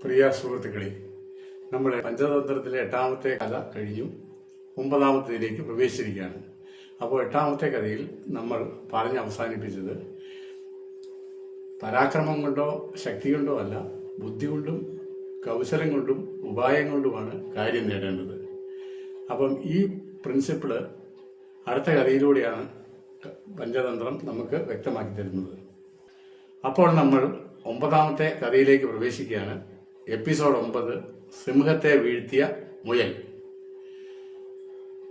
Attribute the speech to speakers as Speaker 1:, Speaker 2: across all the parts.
Speaker 1: പ്രിയ സുഹൃത്തുക്കളെ, നമ്മൾ പഞ്ചതന്ത്രത്തിലെ 8ാമത്തെ കഥ കഴിഞ്ഞു 9ാമത്തേതിലേക്ക് പ്രവേശിച്ചിരിക്കുകയാണ്. അപ്പോൾ 8ാമത്തെ കഥയിൽ നമ്മൾ പറഞ്ഞ് അവസാനിപ്പിച്ചത് പരാക്രമം കൊണ്ടോ ശക്തി കൊണ്ടോ അല്ല, ബുദ്ധി കൊണ്ടും കൗശലം കൊണ്ടും ഉപായം കൊണ്ടുമാണ് കാര്യം നേടേണ്ടത്. അപ്പം ഈ പ്രിൻസിപ്പിള് അടുത്ത കഥയിലൂടെയാണ് പഞ്ചതന്ത്രം നമുക്ക് വ്യക്തമാക്കി തരുന്നത്. അപ്പോൾ നമ്മൾ 9ാമത്തെ കഥയിലേക്ക് പ്രവേശിക്കുകയാണ്. എപ്പിസോഡ് 9, സിംഹത്തെ വീഴ്ത്തിയ മുയൽ.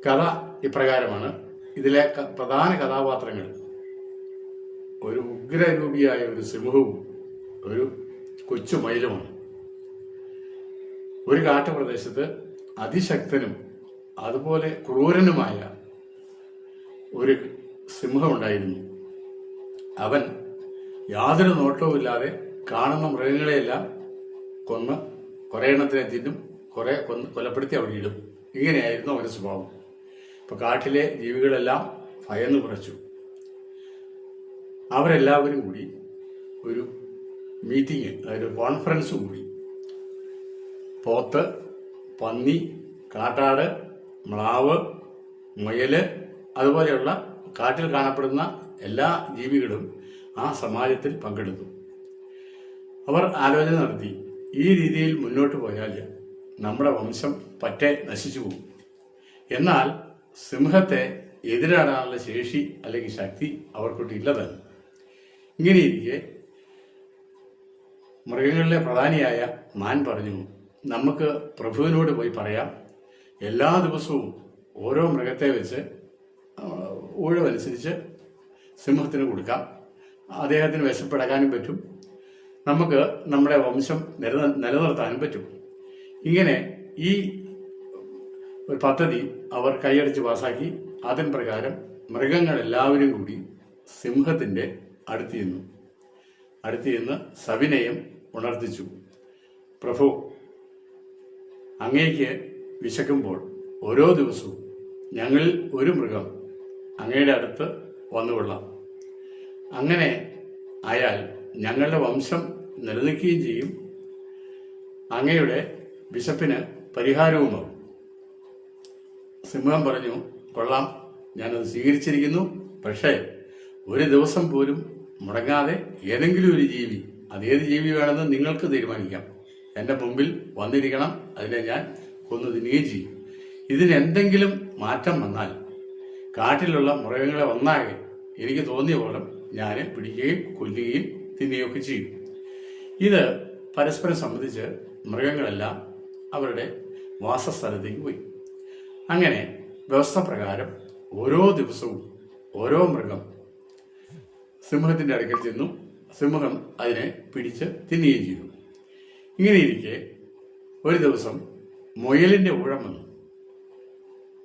Speaker 1: കഥ ഇപ്രകാരമാണ്. ഇതിലെ പ്രധാന കഥാപാത്രങ്ങൾ ഒരു ഉഗ്രരൂപിയായ ഒരു സിംഹവും ഒരു കൊച്ചു മയിലുമാണ്. ഒരു കാട്ടുപ്രദേശത്ത് അതിശക്തനും അതുപോലെ ക്രൂരനുമായ ഒരു സിംഹമുണ്ടായിരുന്നു. അവൻ യാതൊരു നോട്ടവുമില്ലാതെ കാണുന്ന മൃഗങ്ങളെയെല്ലാം കൊന്ന് കുറേ എണ്ണത്തിനെ തിന്നും, കുറെ കൊലപ്പെടുത്തി അവിടെ ഇടും. ഇങ്ങനെയായിരുന്നു അവൻ്റെ സ്വഭാവം. ഇപ്പൊ കാട്ടിലെ ജീവികളെല്ലാം ഭയന്നു കുറച്ചു. അവരെല്ലാവരും കൂടി ഒരു മീറ്റിംഗ്, അതായത് കോൺഫറൻസ് കൂടി. പോത്ത്, പന്നി, കാട്ടാട്, മ്ലാവ്, മുയല്, അതുപോലെയുള്ള കാട്ടിൽ കാണപ്പെടുന്ന എല്ലാ ജീവികളും ആ സമാജത്തിൽ പങ്കെടുത്തു. അവർ ആലോചന നടത്തി, ഈ രീതിയിൽ മുന്നോട്ട് പോയാൽ നമ്മുടെ വംശം പറ്റെ നശിച്ചു പോകും. എന്നാൽ സിംഹത്തെ എതിരാടാനുള്ള ശേഷി അല്ലെങ്കിൽ ശക്തി അവർക്കൊട്ടില്ലതാണ്. ഇങ്ങനെയിരിക്കെ മൃഗങ്ങളിലെ പ്രധാനിയായ മാൻ പറഞ്ഞു, നമുക്ക് പ്രഭുവിനോട് പോയി പറയാം, എല്ലാ ദിവസവും ഓരോ മൃഗത്തെ വെച്ച് ഊഴമനുസരിച്ച് സിംഹത്തിന് കൊടുക്കാം. അദ്ദേഹത്തിന് വിശപ്പടക്കാനും പറ്റും, നമുക്ക് നമ്മുടെ വംശം നിലനിർത്താനും പറ്റും. ഇങ്ങനെ ഈ ഒരു പദ്ധതി അവർ കൈയടിച്ച് പാസാക്കി. അതിൻ പ്രകാരം മൃഗങ്ങളെല്ലാവരും കൂടി സിംഹത്തിൻ്റെ അടുത്തിരുന്ന് സവിനയം ഉണർത്തിച്ചു. പ്രഭു, അങ്ങേക്ക് വിശക്കുമ്പോൾ ഓരോ ദിവസവും ഞങ്ങളിൽ ഒരു മൃഗം അങ്ങയുടെ അടുത്ത് വന്നുകൊള്ളാം. അങ്ങനെ ആയാൽ ഞങ്ങളുടെ വംശം നിലനിൽക്കുകയും ചെയ്യും, അങ്ങയുടെ വിശപ്പിന് പരിഹാരവുമാകും. സിംഹം പറഞ്ഞു, കൊള്ളാം, ഞാനത് സ്വീകരിച്ചിരിക്കുന്നു. പക്ഷേ ഒരു ദിവസം പോലും മുടങ്ങാതെ ഏതെങ്കിലും ഒരു ജീവി, അതേത് ജീവി വേണമെന്ന് നിങ്ങൾക്ക് തീരുമാനിക്കാം, എൻ്റെ മുമ്പിൽ വന്നിരിക്കണം. അതിനെ ഞാൻ കൊന്നു തിന്നുകയും ചെയ്യും. ഇതിനെന്തെങ്കിലും മാറ്റം വന്നാൽ കാട്ടിലുള്ള മൃഗങ്ങളെ ഒന്നാകെ എനിക്ക് തോന്നിയ പോലെ ഞാൻ പിടിക്കുകയും കൊല്ലുകയും തിന്നുകയൊക്കെ ചെയ്യും. ഇത് പരസ്പരം സംബന്ധിച്ച് മൃഗങ്ങളെല്ലാം അവരുടെ വാസസ്ഥലത്തേക്ക് പോയി. അങ്ങനെ വ്യവസ്ഥ പ്രകാരം ഓരോ ദിവസവും ഓരോ മൃഗം സിംഹത്തിൻ്റെ അടുക്കൽ ചെന്നു. സിംഹം അതിനെ പിടിച്ച് തിന്നുകയും ചെയ്തു. ഇങ്ങനെയിരിക്കെ ഒരു ദിവസം മുയലിൻ്റെ ഊഴം വന്നു.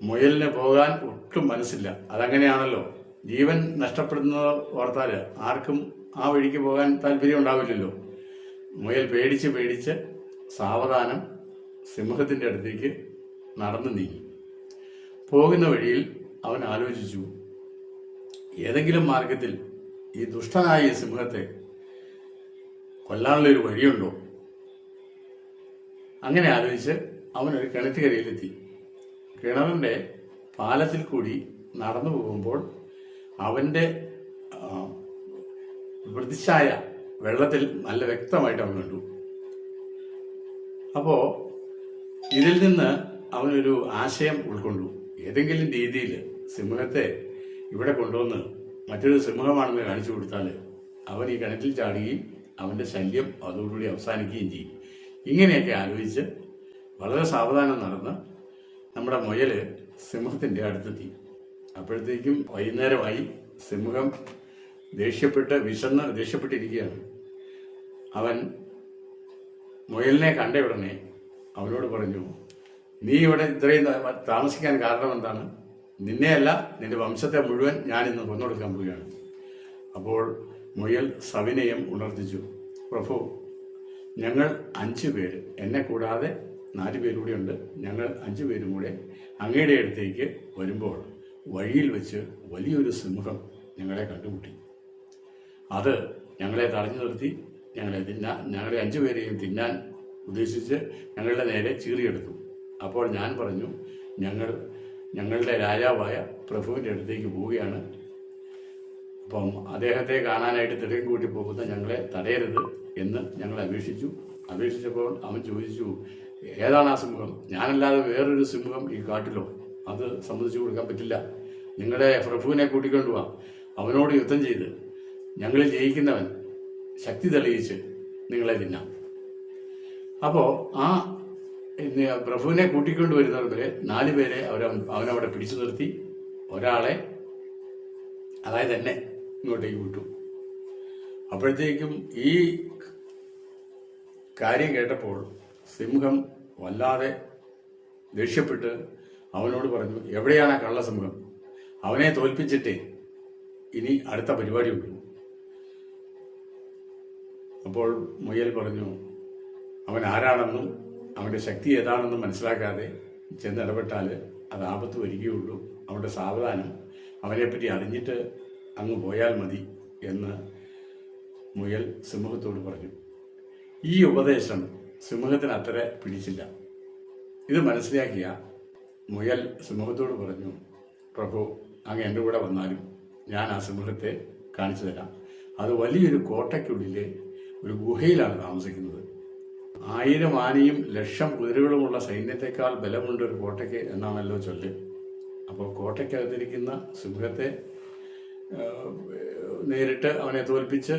Speaker 1: മുയലിന് പോകാൻ ഒട്ടും മനസ്സില്ല. അതങ്ങനെയാണല്ലോ, ജീവൻ നഷ്ടപ്പെടുന്നത് ഓർത്താൽ ആർക്കും ആ വഴിക്ക് പോകാൻ താല്പര്യം ഉണ്ടാവില്ലല്ലോ. മുയൽ പേടിച്ച് സാവധാനം സിംഹത്തിൻ്റെ അടുത്തേക്ക് നടന്നു നീങ്ങി. പോകുന്ന വഴിയിൽ അവൻ ആലോചിച്ചു, ഏതെങ്കിലും മാർഗത്തിൽ ഈ ദുഷ്ടനായ സിംഹത്തെ കൊല്ലാനുള്ളൊരു വഴിയുണ്ടോ? അങ്ങനെ ആലോചിച്ച് അവനൊരു കിണറ്റുകരയിലെത്തി. കിണറിൻ്റെ പാലത്തിൽ കൂടി നടന്നു പോകുമ്പോൾ അവൻ്റെ പ്രതിച്ഛായ വെള്ളത്തിൽ നല്ല വ്യക്തമായിട്ട് അവൻ കണ്ടു. അപ്പോൾ ഇതിൽ നിന്ന് അവനൊരു ആശയം ഉൾക്കൊണ്ടു. ഏതെങ്കിലും രീതിയിൽ സിംഹത്തെ ഇവിടെ കൊണ്ടുവന്ന് മറ്റൊരു സിംഹമാണെന്ന് കാണിച്ചു കൊടുത്താൽ അവൻ ഈ കിണറ്റിൽ ചാടുകയും അവൻ്റെ ശല്യം അതോടുകൂടി അവസാനിക്കുകയും ചെയ്യും. ഇങ്ങനെയൊക്കെ ആലോചിച്ച് വളരെ സാവധാനം നടന്ന് നമ്മുടെ മുയൽ സിംഹത്തിൻ്റെ അടുത്തെത്തി. അപ്പോഴത്തേക്കും വൈകുന്നേരമായി. സിംഹം ദേഷ്യപ്പെട്ടിരിക്കുകയാണ്. അവൻ മുയലിനെ കണ്ട ഉടനെ അവനോട് പറഞ്ഞു, നീ ഇവിടെ ഇത്രയും താമസിക്കാൻ കാരണം എന്താണ്? നിന്നെയല്ല, നിന്റെ വംശത്തെ മുഴുവൻ ഞാനിന്ന് കൊന്നൊടുക്കാൻ പോവുകയാണ്. അപ്പോൾ മുയൽ സവിനയം ഉണർത്തിച്ചു, പ്രഭു, ഞങ്ങൾ 5 പേര്, എന്നെ കൂടാതെ 4 പേരും ഉണ്ട്. ഞങ്ങൾ 5 പേരും കൂടെ അങ്ങയുടെ അടുത്തേക്ക് വരുമ്പോൾ വഴിയിൽ വെച്ച് വലിയൊരു സിംഹം ഞങ്ങളെ കണ്ടുമുട്ടി. അത് ഞങ്ങളെ തടഞ്ഞു നിർത്തി ഞങ്ങളെ 5 പേരെയും തിന്നാൻ ഉദ്ദേശിച്ച് ഞങ്ങളുടെ നേരെ ചീറിയെടുത്തു. അപ്പോൾ ഞാൻ പറഞ്ഞു, ഞങ്ങളുടെ രാജാവായ പ്രഭുവിൻ്റെ അടുത്തേക്ക് പോവുകയാണ്. അപ്പം അദ്ദേഹത്തെ കാണാനായിട്ട് തിടയും കൂട്ടി പോകുന്ന ഞങ്ങളെ തടയരുത് എന്ന് ഞങ്ങൾ അപേക്ഷിച്ചപ്പോൾ അവൻ ചോദിച്ചു, ഏതാണ് ആ സിംഹം? ഞാനല്ലാതെ വേറൊരു സിംഹം ഈ കാട്ടിലോ? അത് സമ്മതിച്ചു കൊടുക്കാൻ പറ്റില്ല. നിങ്ങളുടെ പ്രഭുവിനെ കൂട്ടിക്കൊണ്ടുപോവാം. അവനോട് യുദ്ധം ചെയ്ത് ഞങ്ങളിൽ ജയിക്കുന്നവൻ ശക്തി തെളിയിച്ച് നിങ്ങളെ തിന്നാം. അപ്പോൾ ആ പ്രഭുവിനെ കൂട്ടിക്കൊണ്ടുവരുന്നവരെ 4 പേരെ അവനവിടെ പിടിച്ചു നിർത്തി. ഒരാളെ, അതായത് എന്നെ, ഇങ്ങോട്ടേക്ക് വിട്ടു. അപ്പോഴത്തേക്കും ഈ കാര്യം കേട്ടപ്പോൾ സിംഹം വല്ലാതെ ദേഷ്യപ്പെട്ട് അവനോട് പറഞ്ഞു, എവിടെയാണ് ആ കള്ളസിംഹം? അവനെ തോൽപ്പിച്ചിട്ടേ ഇനി അടുത്ത പരിപാടിയുള്ളൂ. അപ്പോൾ മുയൽ പറഞ്ഞു, അവൻ ആരാണെന്നും അവൻ്റെ ശക്തി ഏതാണെന്നും മനസ്സിലാക്കാതെ ചെന്നിടപെട്ടാൽ അത് ആപത്ത് വരികയുള്ളൂ. അവൻ്റെ സാവധാനം അവനെപ്പറ്റി അറിഞ്ഞിട്ട് അങ്ങ് പോയാൽ മതി എന്ന് മുയൽ സിംഹത്തോട് പറഞ്ഞു. ഈ ഉപദേശം സിംഹത്തിന് അത്ര പിടിച്ചില്ല. ഇത് മനസ്സിലാക്കിയ മുയൽ സിംഹത്തോട് പറഞ്ഞു, പ്രഭു, അങ്ങ് എൻ്റെ കൂടെ വന്നാലും ഞാൻ ആ സിംഹത്തെ കാണിച്ചു തരാം. അത് വലിയൊരു കോട്ടയ്ക്കുള്ളിലെ ഒരു ഗുഹയിലാണ് താമസിക്കുന്നത്. 1000 ആനയും 1,00,000 കുതിരകളുമുള്ള സൈന്യത്തെക്കാൾ ബലമുണ്ട് ഒരു കോട്ടയ്ക്ക് എന്നാണല്ലോ ചൊല്ല്. അപ്പോൾ കോട്ടയ്ക്കകത്തിരിക്കുന്ന സിംഹത്തെ നേരിട്ട് അവനെ തോൽപ്പിച്ച്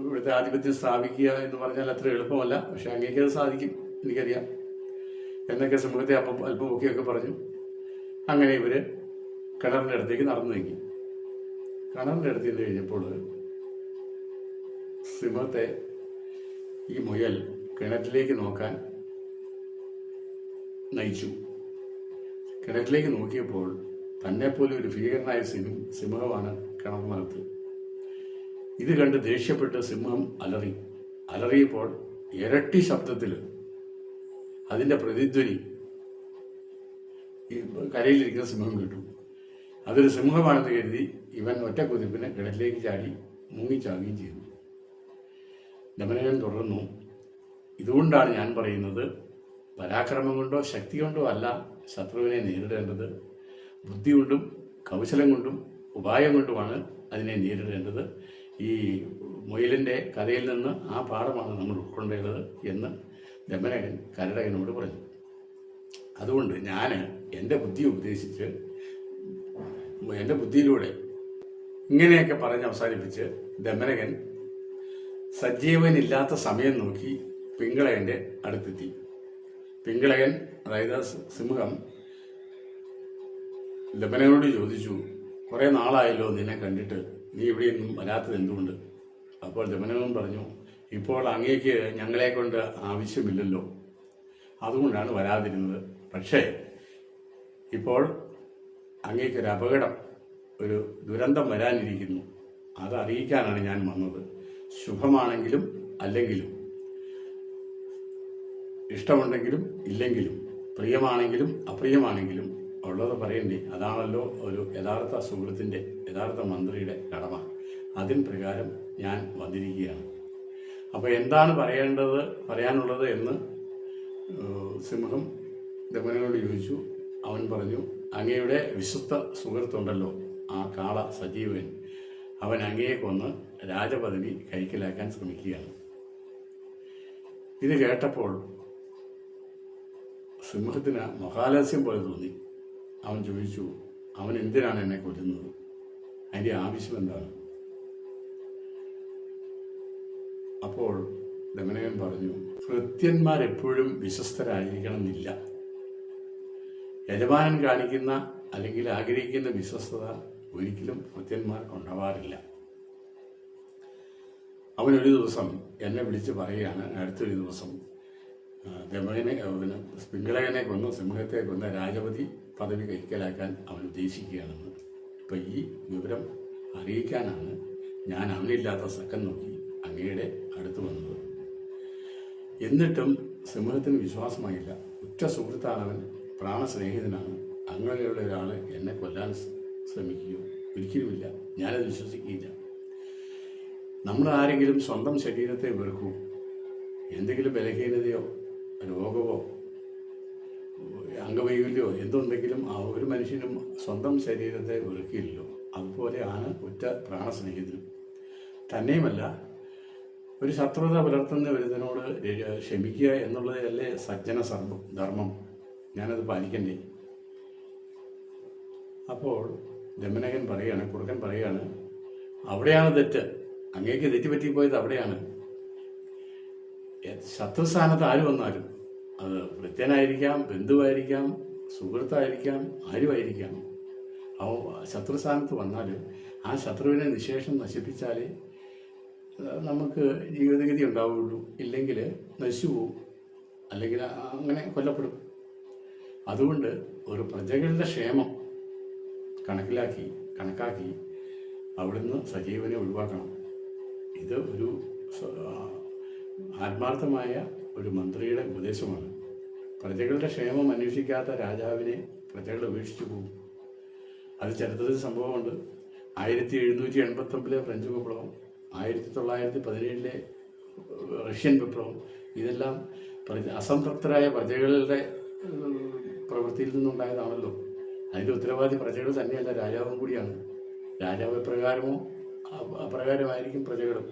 Speaker 1: ഇവിടുത്തെ ആധിപത്യം സ്ഥാപിക്കുക എന്ന് പറഞ്ഞാൽ അത്ര എളുപ്പമല്ല. പക്ഷെ അങ്ങേക്കത് സാധിക്കും, എനിക്കറിയാം എന്നൊക്കെ സിംഹത്തെ അല്പം ഒക്കെയൊക്കെ പറഞ്ഞു. അങ്ങനെ ഇവർ കിണറിൻ്റെ അടുത്തേക്ക് നടന്നു നീങ്ങി. കിണറിൻ്റെ അടുത്ത് നിന്ന് കഴിഞ്ഞപ്പോൾ സിംഹത്തെ ഈ മുയൽ കിണറ്റിലേക്ക് നോക്കാൻ നയിച്ചു. കിണറ്റിലേക്ക് നോക്കിയപ്പോൾ തന്നെപ്പോലെ ഒരു ഭീകരനായ സിംഹമാണ് കിണറിനകത്ത്. ഇത് കണ്ട് ദേഷ്യപ്പെട്ട് സിംഹം അലറിയപ്പോൾ ഇരട്ടി ശബ്ദത്തിൽ അതിൻ്റെ പ്രതിധ്വനി ഈ കരയിലിരിക്കുന്ന സിംഹം കേട്ടു. അതൊരു സിംഹമാണെന്ന് കരുതി ഇവൻ ഒറ്റ കുതിപ്പിന് കിണറ്റിലേക്ക് ചാടി മുങ്ങിച്ചാകുകയും ചെയ്തു. ദമനകൻ തുടർന്നു, ഇതുകൊണ്ടാണ് ഞാൻ പറയുന്നത്, പരാക്രമം കൊണ്ടോ ശക്തി കൊണ്ടോ അല്ല ശത്രുവിനെ നേരിടേണ്ടത്, ബുദ്ധി കൊണ്ടും കൗശലം കൊണ്ടും ഉപായം കൊണ്ടുമാണ് അതിനെ നേരിടേണ്ടത്. ഈ മുയലിൻ്റെ കഥയിൽ നിന്ന് ആ പാഠമാണ് നമ്മൾ ഉൾക്കൊണ്ടേണ്ടത് എന്ന് ദമനകൻ കരടകനോട് പറഞ്ഞു. അതുകൊണ്ട് ഞാൻ എൻ്റെ ബുദ്ധി ഉപദേശിച്ച് എൻ്റെ ബുദ്ധിയിലൂടെ ഇങ്ങനെയൊക്കെ പറഞ്ഞ് അവസാനിപ്പിച്ച് ദമനകൻ സജീവനില്ലാത്ത സമയം നോക്കി പിങ്കളകൻ്റെ അടുത്തെത്തി. പിങ്കളകൻ, അതായത് സിംഹം, ദമനകനോട് ചോദിച്ചു, കുറേ നാളായല്ലോ നിന്നെ കണ്ടിട്ട്, നീ ഇവിടെയൊന്നും വരാത്തത് എന്തുകൊണ്ട്? അപ്പോൾ ദമനകൻ പറഞ്ഞു, ഇപ്പോൾ അങ്ങേക്ക് ഞങ്ങളെ കൊണ്ട് ആവശ്യമില്ലല്ലോ, അതുകൊണ്ടാണ് വരാതിരുന്നത്. പക്ഷേ ഇപ്പോൾ അങ്ങേക്കൊരു അപകടം, ഒരു ദുരന്തം വരാനിരിക്കുന്നു. അത് അറിയിക്കാനാണ് ഞാൻ വന്നത്. ശുഭമാണെങ്കിലും അല്ലെങ്കിലും, ഇഷ്ടമുണ്ടെങ്കിലും ഇല്ലെങ്കിലും, പ്രിയമാണെങ്കിലും അപ്രിയമാണെങ്കിലും ഉള്ളത് പറയണ്ടേ? അതാണല്ലോ ഒരു യഥാർത്ഥ സുഹൃത്തിൻ്റെ, യഥാർത്ഥ മന്ത്രിയുടെ കടമ. അതിന് പ്രകാരം ഞാൻ വന്നിരിക്കുകയാണ്. അപ്പോൾ എന്താണ് പറയാനുള്ളത് എന്ന് സിംഹം ദമനനോട് ചോദിച്ചു. അവൻ പറഞ്ഞു, അങ്ങയുടെ വിശ്വസ്ത സുഹൃത്തുണ്ടല്ലോ ആ കാള സജീവൻ, അവൻ അങ്ങയെ കൊന്ന് രാജപദവി കൈക്കലാക്കാൻ ശ്രമിക്കുകയാണ്. ഇത് കേട്ടപ്പോൾ സിംഹത്തിന് മഹാലസ്യം പോലെ തോന്നി. അവൻ ചോദിച്ചു, അവൻ എന്തിനാണ് എന്നെ കൊല്ലുന്നത്? അതിൻ്റെ ആവശ്യം എന്താണ്? അപ്പോൾ ദമനകൻ പറഞ്ഞു, ഭൃത്യന്മാരെപ്പോഴും വിശ്വസ്തരായിരിക്കണമെന്നില്ല. യജമാനൻ കാണിക്കുന്ന അല്ലെങ്കിൽ ആഗ്രഹിക്കുന്ന വിശ്വസ്തത ഒരിക്കലും ഭൃത്യന്മാർക്ക് ഉണ്ടാവാറില്ല. അവനൊരു ദിവസം എന്നെ വിളിച്ച് പറയുകയാണ്, അടുത്തൊരു ദിവസം പിങ്കളകനെ കൊന്ന് സിംഹത്തെ കൊന്ന രാജപതി പദവി കൈക്കലാക്കാൻ അവൻ ഉദ്ദേശിക്കുകയാണെന്ന്. ഇപ്പം ഈ വിവരം അറിയിക്കാനാണ് ഞാൻ അവനില്ലാത്ത സെക്കൻഡ് നോക്കി അങ്ങയുടെ അടുത്ത് വന്നത്. എന്നിട്ടും സിംഹത്തിന് വിശ്വാസമായില്ല. ഉറ്റ സുഹൃത്താണവൻ, പ്രാണസ്നേഹിതനാണ്. അങ്ങനെയുള്ള ഒരാൾ എന്നെ കൊല്ലാൻ ശ്രമിക്കുകയോ? ഒരിക്കലുമില്ല, ഞാനത് വിശ്വസിക്കില്ല. നമ്മൾ ആരെങ്കിലും സ്വന്തം ശരീരത്തെ വെറുക്കൂ എന്തെങ്കിലും ബലഹീനതയോ രോഗമോ അംഗവൈകല്യമോ എന്തുണ്ടെങ്കിലും ആ ഒരു മനുഷ്യനും സ്വന്തം ശരീരത്തെ വെറുക്കില്ലല്ലോ. അതുപോലെയാണ് ഉറ്റ പ്രാണസ്നേഹിതനും. തന്നെയുമല്ല, ഒരു ശത്രുത പുലർത്തുന്ന ഒരുതിനോട് ക്ഷമിക്കുക എന്നുള്ളതല്ലേ സജ്ജന ധർമ്മം. ഞാനത് പാലിക്കണ്ടേ? അപ്പോൾ ദമനകൻ പറയാണ്, കുറുക്കൻ പറയാണ്, അവിടെയാണ് തെറ്റ്. അങ്ങേക്ക് തെറ്റുപറ്റിപ്പോയത് അവിടെയാണ്. ശത്രുസ്ഥാനത്ത് ആര് വന്നാലും, അത് വൃത്യനായിരിക്കാം, ബന്ധുവായിരിക്കാം, സുഹൃത്തായിരിക്കാം, ആരുമായിരിക്കാം, ശത്രുസ്ഥാനത്ത് വന്നാൽ ആ ശത്രുവിനെ നിശേഷം നശിപ്പിച്ചാലേ നമുക്ക് ജീവിതഗതി ഉണ്ടാവുകയുള്ളൂ. ഇല്ലെങ്കിൽ നശിച്ചു പോവും, അല്ലെങ്കിൽ അങ്ങനെ കൊല്ലപ്പെടും. അതുകൊണ്ട് ഒരു പ്രജകളുടെ ക്ഷേമം കണക്കാക്കി അവിടുന്ന് സജീവനെ ഒഴിവാക്കണം. ഇത് ഒരു ആത്മാർത്ഥമായ ഒരു മന്ത്രിയുടെ ഉപദേശമാണ്. പ്രജകളുടെ ക്ഷേമം അന്വേഷിക്കാത്ത രാജാവിനെ പ്രജകൾ ഉപേക്ഷിച്ചു പോകും. അത് ചരിത്രത്തിൽ സംഭവമുണ്ട്. 1789 ഫ്രഞ്ച് വിപ്ലവം, 1917 റഷ്യൻ വിപ്ലവം, ഇതെല്ലാം അസംതൃപ്തരായ പ്രജകളുടെ പ്രവൃത്തിയിൽ നിന്നുണ്ടായതാണല്ലോ. അതിൻ്റെ ഉത്തരവാദി പ്രജകൾ തന്നെയല്ല, രാജാവും കൂടിയാണ്. രാജാവ് എപ്രകാരമോ അപ്രകാരമായിരിക്കും പ്രജകളും.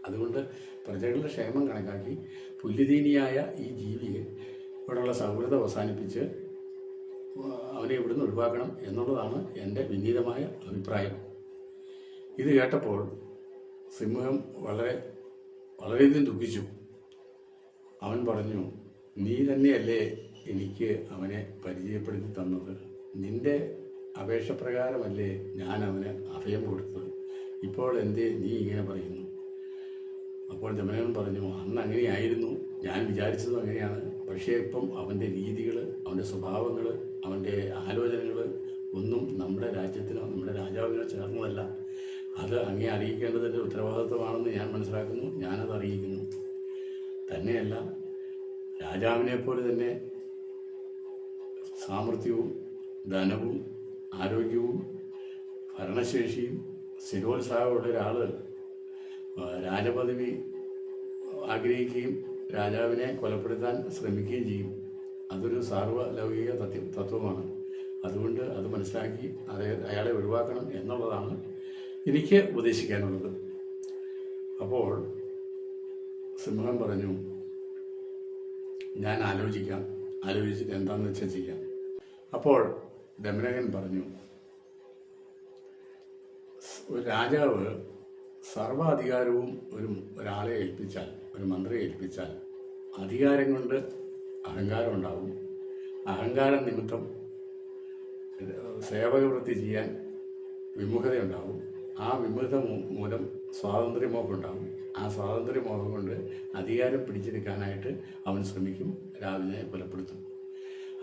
Speaker 1: അതുകൊണ്ട് പ്രജകളുടെ ക്ഷേമം കണക്കാക്കി പുല്ലുതീനിയായ ഈ ജീവിയെ ഇവിടെയുള്ള സൗഹൃദം അവസാനിപ്പിച്ച് അവനെ ഇവിടുന്ന് ഒഴിവാക്കണം എന്നുള്ളതാണ് എൻ്റെ വിനീതമായ അഭിപ്രായം. ഇത് കേട്ടപ്പോൾ സിംഹം വളരെയധികം ദുഃഖിച്ചു. അവൻ പറഞ്ഞു, നീ തന്നെയല്ലേ എനിക്ക് അവനെ പരിചയപ്പെടുത്തി തന്നത്? നിന്റെ അപേക്ഷപ്രകാരമല്ലേ ഞാൻ അവന് അഭയം കൊടുത്തത്? ഇപ്പോൾ എന്തേ നീ ഇങ്ങനെ പറയുന്നു? അപ്പോൾ ദമനകൻ പറഞ്ഞു, അന്ന് അങ്ങനെയായിരുന്നു, ഞാൻ വിചാരിച്ചതും അങ്ങനെയാണ്. പക്ഷേ ഇപ്പം അവൻ്റെ രീതികൾ, അവൻ്റെ സ്വഭാവങ്ങൾ, അവൻ്റെ ആലോചനകൾ ഒന്നും നമ്മുടെ രാജ്യത്തിനോ നമ്മുടെ രാജാവിനോ ചേർന്നതല്ല. അത് അങ്ങേ അറിയിക്കേണ്ടതിൻ്റെ ഉത്തരവാദിത്വമാണെന്ന് ഞാൻ മനസ്സിലാക്കുന്നു. ഞാനത് അറിയിക്കുന്നു. തന്നെയല്ല, രാജാവിനെപ്പോലെ തന്നെ സാമർഥ്യവും ധനവും ആരോഗ്യവും ഭരണശേഷിയും സ്ഥിരോത്സാഹമുള്ള ഒരാൾ രാജപദവി ആഗ്രഹിക്കുകയും രാജാവിനെ കൊലപ്പെടുത്താൻ ശ്രമിക്കുകയും ചെയ്യും. അതൊരു സാർവലൗകിക തത്വമാണ്. അതുകൊണ്ട് അത് മനസ്സിലാക്കി അയാളെ ഒഴിവാക്കണം എന്നുള്ളതാണ് എനിക്ക് ഉപദേശിക്കാനുള്ളത്. അപ്പോൾ സിംഹം പറഞ്ഞു, ഞാൻ ആലോചിച്ചിട്ട് എന്താണെന്ന് വെച്ചാൽ ചെയ്യാം. അപ്പോൾ ദമനകൻ പറഞ്ഞു, ഒരു രാജാവ് സർവാധികാരവും ഒരാളെ ഏൽപ്പിച്ചാൽ, ഒരു മന്ത്രിയെ ഏൽപ്പിച്ചാൽ, അധികാരം കൊണ്ട് അഹങ്കാരം ഉണ്ടാവും. അഹങ്കാരം നിമിത്തം സേവകവൃത്തി ചെയ്യാൻ വിമുഖതയുണ്ടാവും. ആ വിമുഖത മൂലം സ്വാതന്ത്ര്യമോഹം ഉണ്ടാവും. ആ സ്വാതന്ത്ര്യമോഹം കൊണ്ട് അധികാരം പിടിച്ചെടുക്കാനായിട്ട് അവൻ ശ്രമിക്കും, രാജാവിനെ കൊലപ്പെടുത്തും.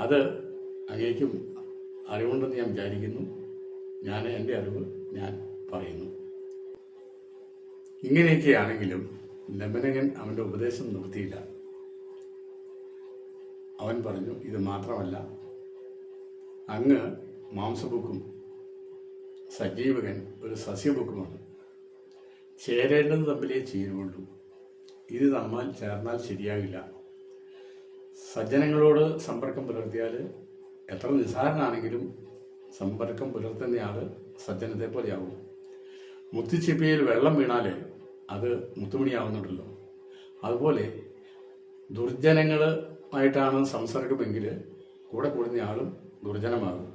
Speaker 1: അത് അങ്ങേക്കും അറിവുണ്ടെന്ന് ഞാൻ വിചാരിക്കുന്നു. എൻ്റെ അറിവ് ഞാൻ പറയുന്നു. ഇങ്ങനെയൊക്കെയാണെങ്കിലും ദമനകൻ അവൻ്റെ ഉപദേശം നിർത്തിയില്ല. അവൻ പറഞ്ഞു, ഇത് മാത്രമല്ല, അങ്ങ് മാംസബുക്കും സജീവകൻ ഒരു സസ്യബുക്കുമാണ്. ചേരേണ്ടത് തമ്മിലേ ചേരുള്ളൂ. ഇത് തമ്മിൽ ചേർന്നാൽ ശരിയാകില്ല. സജ്ജനങ്ങളോട് സമ്പർക്കം പുലർത്തിയാൽ എത്ര നിസ്സാരനാണെങ്കിലും സമ്പർക്കം പുലർത്തുന്നയാൾ സജ്ജനത്തെ പോലെയാവും. മുത്തുച്ചിപ്പിയിൽ വെള്ളം വീണാൽ അത് മുത്തുമണിയാവുന്നുണ്ടല്ലോ. അതുപോലെ ദുർജനങ്ങളുമായിട്ടാണ് സംസർഗമെങ്കിൽ കൂടെ കൂടുന്നയാളും ദുർജനമാകും.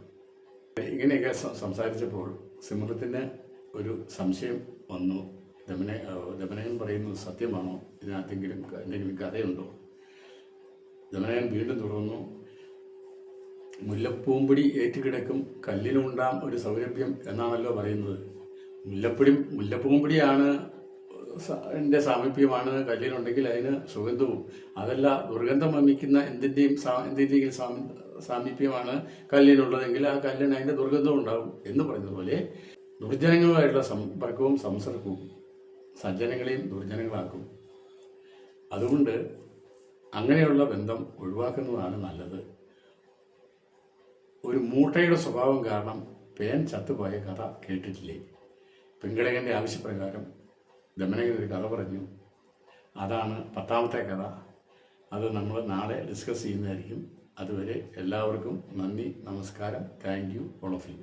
Speaker 1: ഇങ്ങനെയൊക്കെ സംസാരിച്ചപ്പോൾ സിംഹത്തിന് ഒരു സംശയം വന്നു. ദമനകൻ പറയുന്നത് സത്യമാണോ? ഇതിനകത്ത് എന്തെങ്കിലും കഥയുണ്ടോ? ദമനകൻ വീണ്ടും തുടർന്നു, മുല്ലപ്പൂമ്പൊടി ഏറ്റുകിടക്കും കല്ലിനുണ്ടാം ഒരു സൗരഭ്യം എന്നാണല്ലോ പറയുന്നത്. മുല്ലപ്പൂമ്പൊടിയാണ് എൻ്റെ സാമീപ്യമാണ് കല്ലിനുണ്ടെങ്കിൽ അതിന് സുഗന്ധവും, അതല്ല ദുർഗന്ധം വമിക്കുന്ന എന്തിൻ്റെയും സാമീപ്യമാണ് കല്ലിനുള്ളതെങ്കിൽ ആ കല്ലിന് അതിൻ്റെ ദുർഗന്ധവും ഉണ്ടാവും എന്ന് പറയുന്നതുപോലെ ദുർജനങ്ങളുമായിട്ടുള്ള സമ്പർക്കവും സംസർഗവും സജ്ജനങ്ങളെയും ദുർജനങ്ങളാക്കും. അതുകൊണ്ട് അങ്ങനെയുള്ള ബന്ധം ഒഴിവാക്കുന്നതാണ് നല്ലത്. ഒരു മൂട്ടയുടെ സ്വഭാവം കാരണം പേൻ ചത്തുപോയ കഥ കേട്ടിട്ടില്ലേ? പിങ്കളകൻ്റെ ആവശ്യപ്രകാരം ദമനകൻ ഒരു കഥ പറഞ്ഞു. അതാണ് 10ാമത്തെ കഥ. അത് നമ്മൾ നാളെ ഡിസ്കസ് ചെയ്യുന്നതായിരിക്കും. അതുവരെ എല്ലാവർക്കും നന്ദി, നമസ്കാരം. Thank you all of U.